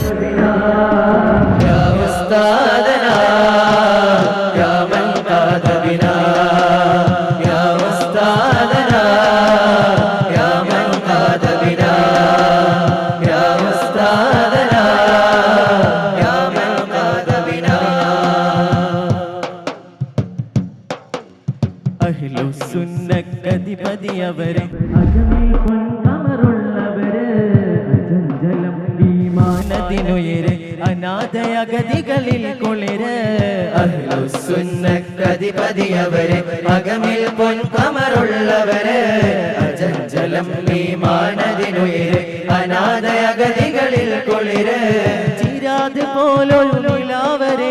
يا أستاذنا يا من قاد بنا يا أستاذنا يا من قاد بنا يا أستاذنا يا من قاد بنا أهل السنة കതിപതിയവരെ അജമിൽ പൊൻകമറുള്ളവരെ അജഞ്ചലം ഈമാനത്തിനുയരെ അനാഥയഗതികളിൽ കുളിര് അഹ്ലുസുന്ന കതിപതിയവരെ അകമിൽ പൊൻകമറുള്ളവരെ അജഞ്ചലം ഈമാനത്തിനുയരെ അനാഥയഗതികളിൽ കുളിര് ചിരാത് പോലൊരു നിലാവരെ